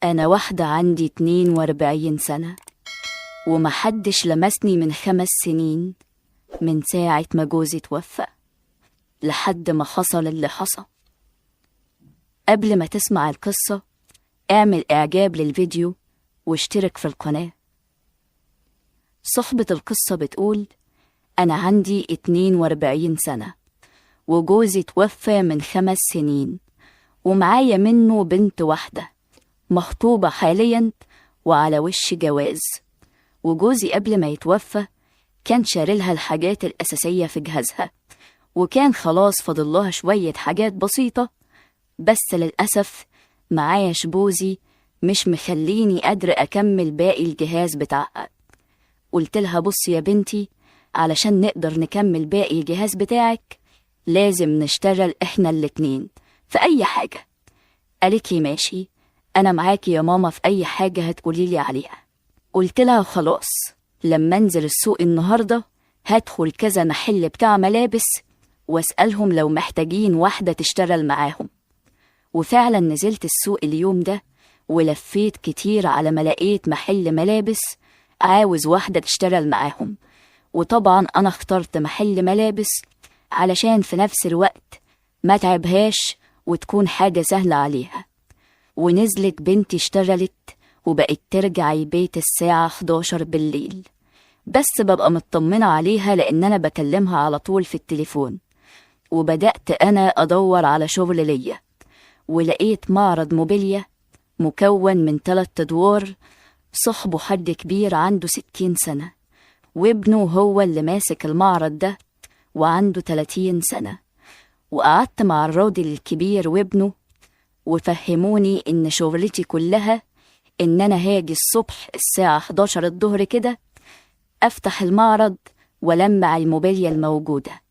أنا واحدة عندي 42 سنة ومحدش لمسني من 5 سنين، من ساعة ما جوزي توفى لحد ما حصل اللي حصل. قبل ما تسمع القصة اعمل إعجاب للفيديو واشترك في القناة. صحبة القصة بتقول: أنا عندي 42 سنة وجوزي توفى من 5 سنين ومعايا منه بنت واحدة، مخطوبة حاليا وعلى وش جواز. وجوزي قبل ما يتوفى كان شارلها الحاجات الأساسية في جهازها، وكان خلاص فاضلها شوية حاجات بسيطة، بس للأسف معايش بوزي مش مخليني قادرة أكمل باقي الجهاز بتاعها. قلت لها: بصي يا بنتي، علشان نقدر نكمل باقي الجهاز بتاعك لازم نشتغل إحنا الاتنين في أي حاجة. قالت لي: ماشي، أنا معاكي يا ماما في أي حاجة هتقوليلي عليها. قلت لها: خلاص، لما انزل السوق النهاردة هدخل كذا محل بتاع ملابس واسألهم لو محتاجين واحدة تشتغل معاهم. وفعلا نزلت السوق اليوم ده ولفيت كتير على ما لقيت محل ملابس عاوز واحدة تشتغل معاهم. وطبعا أنا اخترت محل ملابس علشان في نفس الوقت ما تعبهاش وتكون حاجة سهلة عليها. ونزلت بنتي اشتغلت وبقت ترجع البيت الساعة 11 بالليل، بس ببقى مطمنة عليها لأن أنا بكلمها على طول في التليفون. وبدأت أنا أدور على شغل ليا، ولقيت معرض موبيليا مكون من 3 أدوار، صاحبه حد كبير عنده 60 سنة، وابنه هو اللي ماسك المعرض ده وعنده 30 سنة. وقعدت مع الراجل الكبير وابنه وفهموني إن شغلتي كلها إن أنا هاجي الصبح الساعة 11 الظهر كده، أفتح المعرض ولمع الموبيليا الموجودة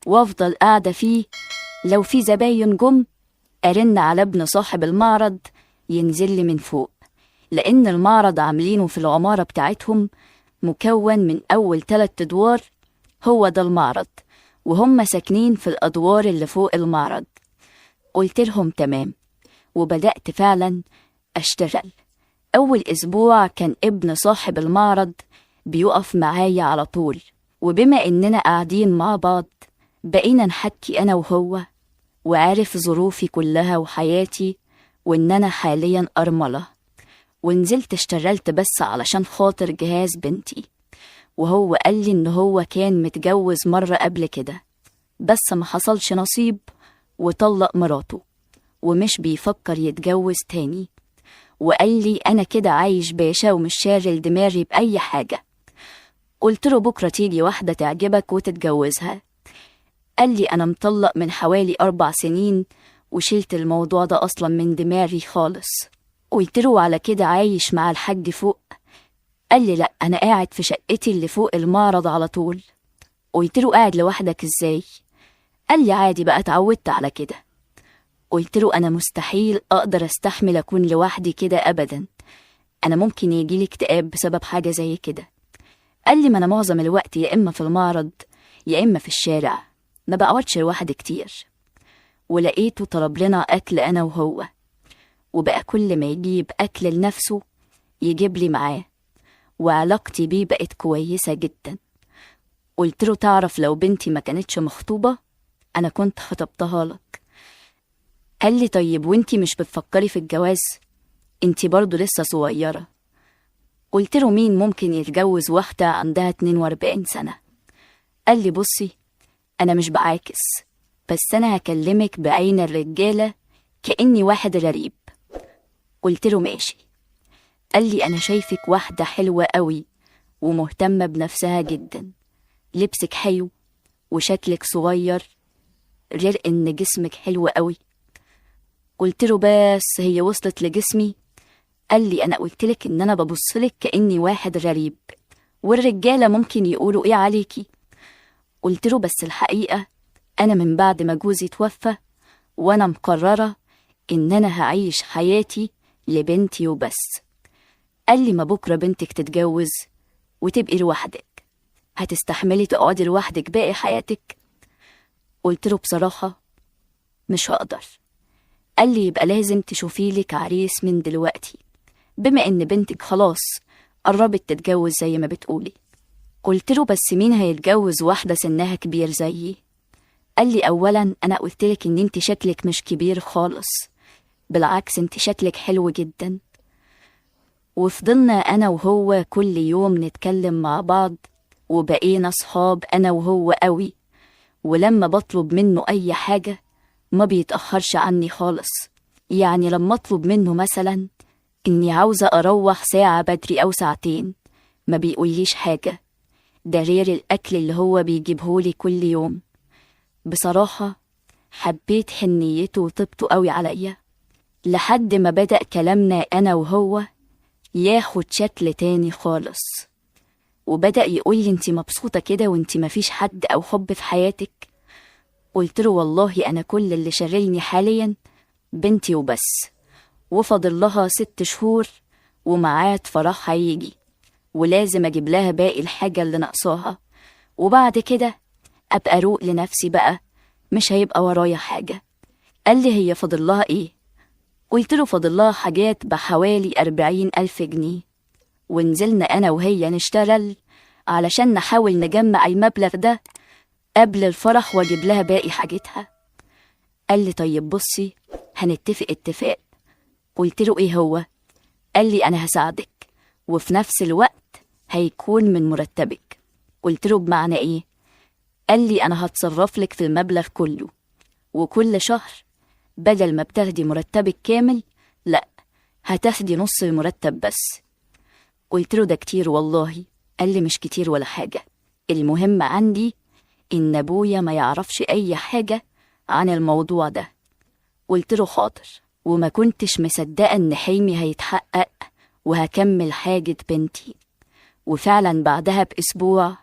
وأفضل قاعدة فيه. لو في زباين جم أرن على ابن صاحب المعرض ينزل لي من فوق، لأن المعرض عاملينه في العمارة بتاعتهم مكون من أول 3 أدوار، هو ده المعرض، وهم ساكنين في الأدوار اللي فوق المعرض. قلت لهم تمام، وبدأت فعلا أشتغل. أول أسبوع كان ابن صاحب المعرض بيقف معايا على طول، وبما إننا قاعدين مع بعض بقينا نحكي أنا وهو، وعارف ظروفي كلها وحياتي وإن أنا حاليا أرملة. ونزلت اشتغلت بس علشان خاطر جهاز بنتي. وهو قال لي إن هو كان متجوز مرة قبل كده بس ما حصلش نصيب وطلق مراته ومش بيفكر يتجوز تاني. وقال لي: أنا كده عايش باشا ومش شاغل دماغي بأي حاجة. قلت له: بكرة تيجي واحدة تعجبك وتتجوزها. قال لي: أنا مطلق من حوالي 4 سنين وشلت الموضوع ده أصلا من دماغي خالص. قلت له: على كده عايش مع الحاج فوق؟ قال لي: لأ، أنا قاعد في شقتي اللي فوق المعرض على طول. قلت له: قاعد لوحدك إزاي؟ قال لي: عادي بقى، اتعودت على كده. قلت له: أنا مستحيل أقدر أستحمل أكون لوحدي كده أبدا، أنا ممكن يجيلي اكتئاب بسبب حاجة زي كده. قال لي: ما أنا معظم الوقت يا إما في المعرض يا إما في الشارع، ما بقعدش لوحدي كتير. ولقيته طلب لنا أكل أنا وهو، وبقى كل ما يجيب أكل لنفسه يجيب لي معاه، وعلاقتي بيه بقت كويسة جدا. قلت له: تعرف لو بنتي ما كانتش مخطوبة أنا كنت خطبتها لك. قال لي: طيب وانتي مش بتفكري في الجواز؟ انتي برضو لسه صغيرة. قلت له: مين ممكن يتجوز واحدة عندها 42 سنة؟ قال لي: بصي، أنا مش بعاكس، بس أنا هكلمك بعين الرجالة كأني واحد غريب. قلت له: ماشي. قال لي: أنا شايفك واحدة حلوة قوي ومهتمة بنفسها جدا، لبسك حلو وشكلك صغير، غير إن جسمك حلو قوي. قلت له: بس هي وصلت لجسمي؟ قال لي: أنا قلتلك إن أنا ببصلك كأني واحد غريب، والرجالة ممكن يقولوا إيه عليكي. قلت له: بس الحقيقة أنا من بعد ما جوزي توفى وأنا مقررة إن أنا هعيش حياتي لبنتي وبس. قال لي: ما بكرة بنتك تتجوز وتبقي لوحدك، هتستحملي تقعدي لوحدك باقي حياتك؟ قلت له: بصراحة مش هقدر. قال لي: يبقى لازم تشوفي لك عريس من دلوقتي، بما إن بنتك خلاص قربت تتجوز زي ما بتقولي. قلت له بس مين هيتجوز واحدة سنها كبير زيي؟ قال لي أولا أنا قلتلك إن انت شكلك مش كبير خالص، بالعكس انت شكلك حلو جدا. وفضلنا أنا وهو كل يوم نتكلم مع بعض، وبقينا صحاب أنا وهو قوي. ولما بطلب منه أي حاجة ما بيتأخرش عني خالص. يعني لما أطلب منه مثلا إني عاوزة أروح ساعة بدري أو ساعتين ما بيقوليش حاجة، ده غير الأكل اللي هو بيجيبهولي كل يوم. بصراحة حبيت حنيته وطيبته قوي عليا، لحد ما بدأ كلامنا أنا وهو ياخد شكل تاني خالص، وبدأ يقولي انتي مبسوطة كده وانتي مفيش حد أو حب في حياتك؟ قلت له والله أنا كل اللي شغلني حاليا بنتي وبس، وفضل لها 6 شهور ومعاد فرح هيجي، ولازم أجيب لها باقي الحاجة اللي ناقصاها، وبعد كده أبقى أروق لنفسي بقى، مش هيبقى ورايا حاجة. قال لي هي فضل لها إيه؟ قلت له فضل لها حاجات بحوالي 40,000 جنيه، ونزلنا أنا وهي نشتغل علشان نحاول نجمع المبلغ ده قبل الفرح واجيب لها باقي حاجتها. قال لي طيب بصي هنتفق اتفاق. قلت له ايه هو؟ قال لي انا هساعدك وفي نفس الوقت هيكون من مرتبك. قلت له بمعنى ايه؟ قال لي انا هتصرف لك في المبلغ كله، وكل شهر بدل ما بتاخدي مرتبك كامل لا هتاخدي نص المرتب بس. قلت له ده كتير والله. قال لي مش كتير ولا حاجة، المهم عندي إن أبويا ما يعرفش أي حاجة عن الموضوع ده. قلت له حاضر، وما كنتش مصدقة إن حلمي هيتحقق وهكمل حاجة بنتي. وفعلا بعدها بأسبوع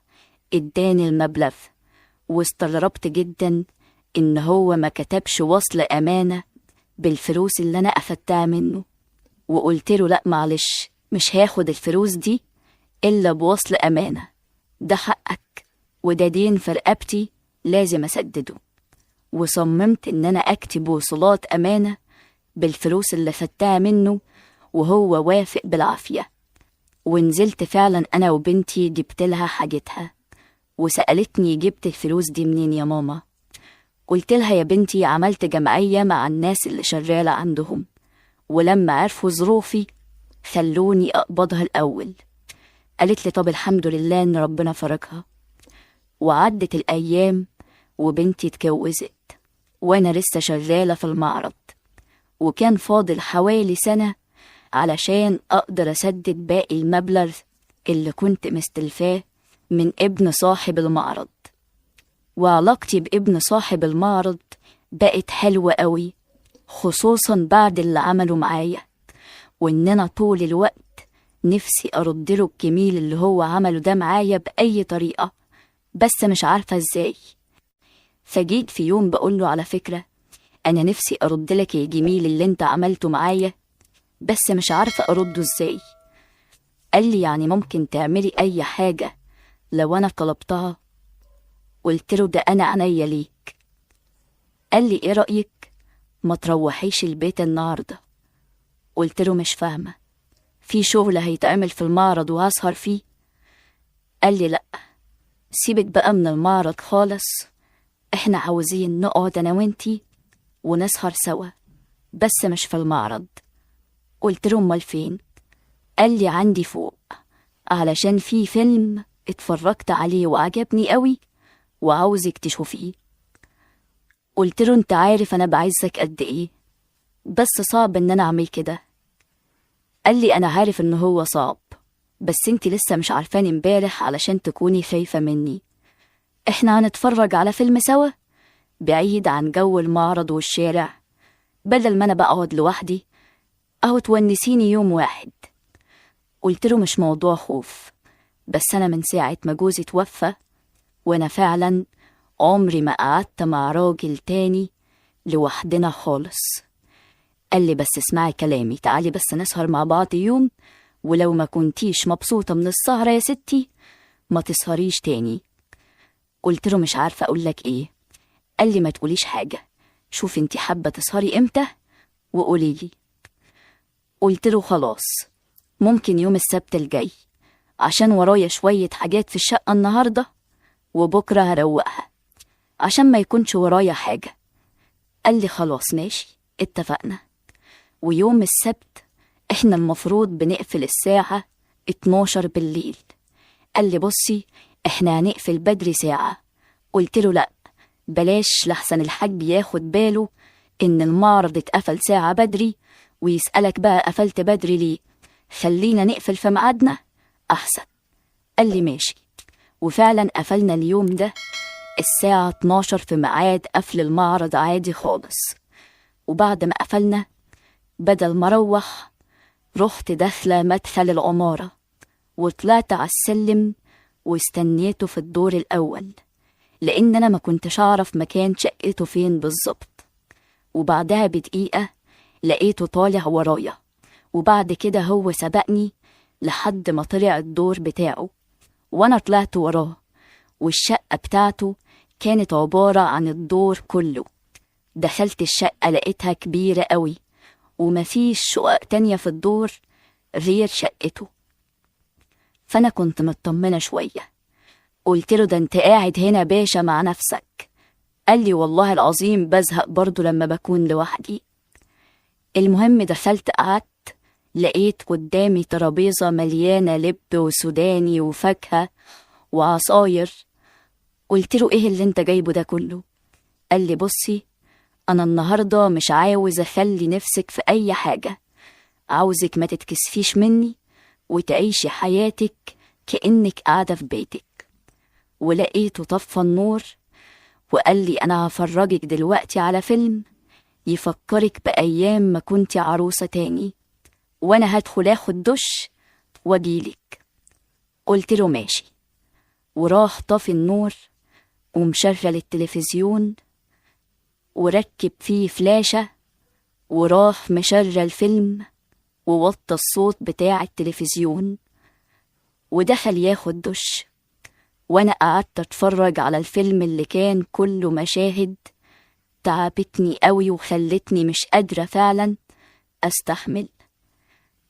اداني المبلغ، واستغربت جدا إن هو ما كتبش وصل أمانة بالفلوس اللي أنا أخدتها منه. وقلت له لأ معلش، مش هاخد الفلوس دي إلا بوصل أمانة، ده حقك وده دين في رقبتي لازم أسدده. وصممت إن أنا أكتب وصلات أمانة بالفلوس اللي خدتها منه، وهو وافق بالعافية. ونزلت فعلا أنا وبنتي جبتلها حاجتها، وسألتني جبت الفلوس دي منين يا ماما؟ قلت لها يا بنتي عملت جمعية مع الناس اللي شغالة عندهم، ولما عرفوا ظروفي خلوني أقبضها الأول. قالت لي طب الحمد لله إن ربنا فرجها. وعدت الأيام وبنتي اتجوزت، وأنا لسه شغالة في المعرض، وكان فاضل حوالي سنة علشان أقدر أسدد باقي المبلغ اللي كنت مستلفاه من ابن صاحب المعرض. وعلاقتي بابن صاحب المعرض بقت حلوة قوي، خصوصا بعد اللي عمله معايا، وإننا طول الوقت نفسي أردله الجميل اللي هو عمله ده معايا بأي طريقة، بس مش عارفة إزاي. فجيت في يوم بقوله على فكرة أنا نفسي أردلك الجميل اللي أنت عملته معايا، بس مش عارفة أرده إزاي. قال لي يعني ممكن تعملي أي حاجة لو أنا طلبتها؟ قلت له ده أنا عينيا ليك. قال لي إيه رأيك ما تروحيش البيت النهاردة؟ قلت له مش فاهمة، في شغل هيتعمل في المعرض وهسهر فيه؟ قال لي لأ سيبك بقى من المعرض خالص، احنا عاوزين نقعد أنا وانتي ونسهر سوا، بس مش في المعرض. قلت له امال فين؟ قال لي عندي فوق، علشان في فيلم اتفرجت عليه وعجبني قوي وعاوزك تشوفيه. قلت له انت عارف انا بعزك قد ايه، بس صعب ان انا اعمل كده. قال لي انا عارف ان هو صعب، بس انت لسه مش عارفاني امبارح علشان تكوني خايفة مني. احنا هنتفرج على فيلم سوا بعيد عن جو المعرض والشارع، بدل ما انا بقعد لوحدي اهو تونسيني يوم واحد. قلت له مش موضوع خوف، بس انا من ساعة ما جوزي توفى وانا فعلا عمري ما قعدت مع راجل تاني لوحدنا خالص. قال لي بس اسمعي كلامي، تعالي بس نسهر مع بعض يوم، ولو ما كنتيش مبسوطة من السهرة يا ستي ما تسهريش تاني. قلت له مش عارفة أقولك إيه. قال لي ما تقوليش حاجة، شوفي انتي حابة تسهري إمتى وقوليلي. قلت له خلاص ممكن يوم السبت الجاي، عشان ورايا شوية حاجات في الشقة النهاردة، وبكرة هروقها عشان ما يكونش ورايا حاجة. قال لي خلاص ماشي، اتفقنا. ويوم السبت احنا المفروض بنقفل الساعة 12 بالليل. قال لي بصي، احنا هنقفل بدري ساعة. قلت له لأ، بلاش لحسن الحاج ياخد باله إن المعرض اتقفل ساعة بدري ويسألك بقى قفلت بدري ليه، خلينا نقفل في ميعادنا أحسن. قال لي ماشي. وفعلا قفلنا اليوم ده الساعة 12 في ميعاد قفل المعرض عادي خالص. وبعد ما قفلنا، بدل ما اروح، رحت داخلة مدخل العمارة وطلعت على السلم واستنيته في الدور الأول، لأن أنا ما كنتش أعرف مكان شقته فين بالظبط. وبعدها بدقيقة لقيته طالع ورايا، وبعد كده هو سبقني لحد ما طلع الدور بتاعه، وأنا طلعت وراه. والشقة بتاعته كانت عبارة عن الدور كله. دخلت الشقة لقيتها كبيرة قوي، ومفيش شقق تانية في الدور غير شقته. فأنا كنت مطمنة شوية. قلت له ده انت قاعد هنا باشا مع نفسك. قال لي والله العظيم بزهق برضو لما بكون لوحدي. المهم دخلت قعدت، لقيت قدامي ترابيزة مليانة لب وسوداني وفاكهة وعصاير. قلت له ايه اللي انت جايبه ده كله؟ قال لي بصي، انا النهاردة مش عاوز اخلي نفسك في اي حاجة، عاوزك ما تتكسفيش مني وتعيشي حياتك كأنك قاعدة في بيتك. ولقيته طفى النور وقال لي انا هفرجك دلوقتي على فيلم يفكرك بأيام ما كنتي عروسة تاني، وانا هدخل اخد دش واجيلك. قلت له ماشي. وراح طفي النور ومشغل التلفزيون وركب فيه فلاشة، وراح مشغل فيلم ووطى الصوت بتاع التلفزيون، ودخل ياخد دش. وانا قعدت اتفرج على الفيلم اللي كان كله مشاهد تعبتني قوي وخلتني مش قادرة فعلا استحمل.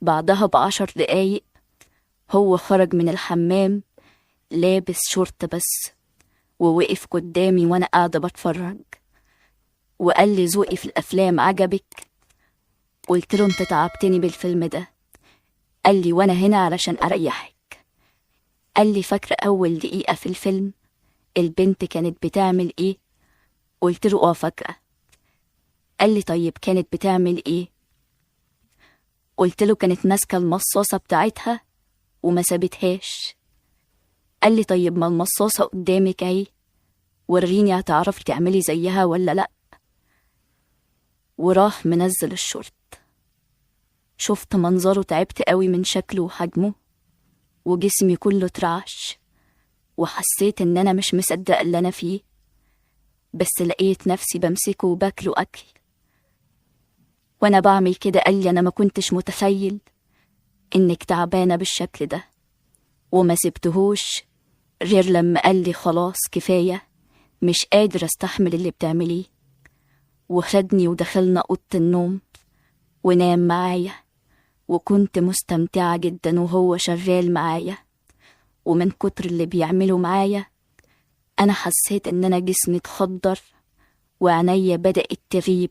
بعدها ب10 دقايق هو خرج من الحمام لابس شورت بس، ووقف قدامي وانا قاعدة بتفرج، وقال لي ذوقي في الافلام عجبك؟ قلت له انت تعبتني بالفيلم ده. قال لي وانا هنا علشان اريحك. قال لي فاكرة اول دقيقة في الفيلم البنت كانت بتعمل ايه؟ قلت له فاكرة. قال لي طيب كانت بتعمل ايه؟ قلت له كانت ماسكة المصاصة بتاعتها وما سابتهاش. قال لي طيب ما المصاصة قدامك اهي، وريني هتعرفي تعملي زيها ولا لأ. وراح منزل الشورت. شفت منظره، تعبت قوي من شكله وحجمه، وجسمي كله اترعش، وحسيت ان انا مش مصدق اللي انا فيه. بس لقيت نفسي بمسكه وباكله اكل. وانا بعمل كده قال لي انا ما كنتش متخيل انك تعبانة بالشكل ده. وما سبتهوش غير لما قال لي خلاص كفاية، مش قادر استحمل اللي بتعمليه. وخدني ودخلنا اوضة النوم ونام معايا، وكنت مستمتعة جدا وهو شغال معايا. ومن كتر اللي بيعمله معايا انا حسيت ان انا جسمي اتخدر وعينيا بدأت تغيب،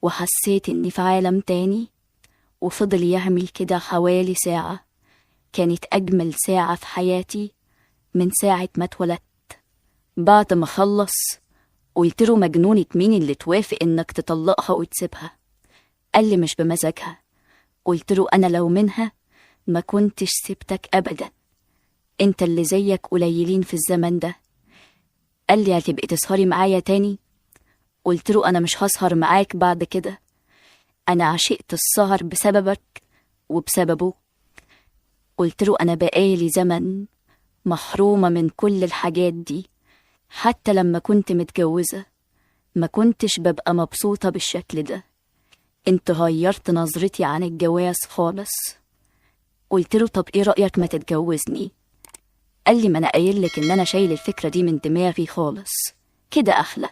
وحسيت اني في عالم تاني. وفضل يعمل كده حوالي ساعة، كانت اجمل ساعة في حياتي من ساعة ما اتولدت. بعد ما خلص قلت له مجنونة مين اللي توافق انك تطلقها وتسيبها؟ قال لي مش بمزاجها. قلت له انا لو منها ما كنتش سبتك ابدا، انت اللي زيك قليلين في الزمن ده. قال لي هتبقي تسهري معايا تاني؟ قلت له انا مش هسهر معاك بعد كده، انا عشقت السهر بسببك وبسببه. قلت له انا بقالي زمن محرومة من كل الحاجات دي، حتى لما كنت متجوزة ما كنتش ببقى مبسوطة بالشكل ده، انت غيرت نظرتي عن الجواز خالص. قلت له طب ايه رأيك ما تتجوزني؟ قال لي ما انا قايلك ان انا شايل الفكرة دي من دماغي خالص، كده احلى،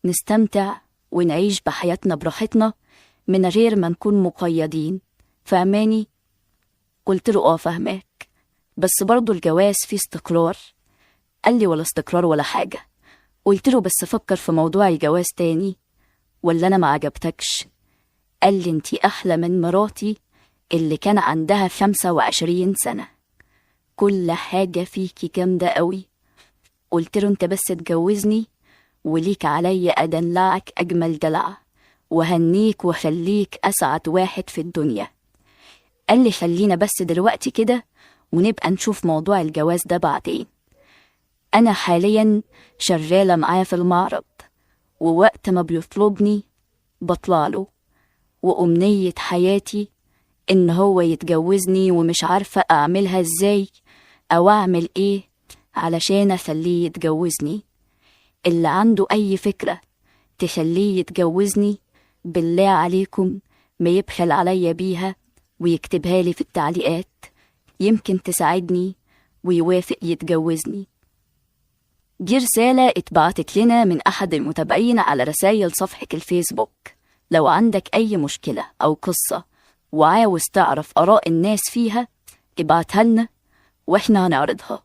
نستمتع ونعيش بحياتنا براحتنا من غير ما نكون مقيدين، فهماني؟ قلت له فهماك، بس برضو الجواز فيه استقرار. قال لي ولا استقرار ولا حاجة. قلت له بس فكر في موضوع الجواز تاني، ولا أنا ما عجبتكش؟ قال لي انتي أحلى من مراتي اللي كان عندها 25 سنة، كل حاجة فيكي جامدة قوي. قلت له انت بس تجوزني وليك عليا أدلعك أجمل دلع، وهنيك وخليك أسعد واحد في الدنيا. قال لي خلينا بس دلوقتي كده ونبقى نشوف موضوع الجواز ده بعدين. أنا حاليا شغالة معاه في المعرض، ووقت ما بيطلبني بطلعله، وأمنية حياتي إن هو يتجوزني، ومش عارفة أعملها إزاي أو أعمل إيه علشان أخليه يتجوزني. اللي عنده أي فكرة تخليه يتجوزني بالله عليكم ما يبخل عليا بيها ويكتبها لي في التعليقات، يمكن تساعدني ويوافق يتجوزني. دي رسالة اتبعتت لنا من أحد المتابعين على رسائل صفحة الفيسبوك. لو عندك أي مشكلة أو قصة وعاوز تعرف آراء الناس فيها ابعتها لنا وإحنا هنعرضها.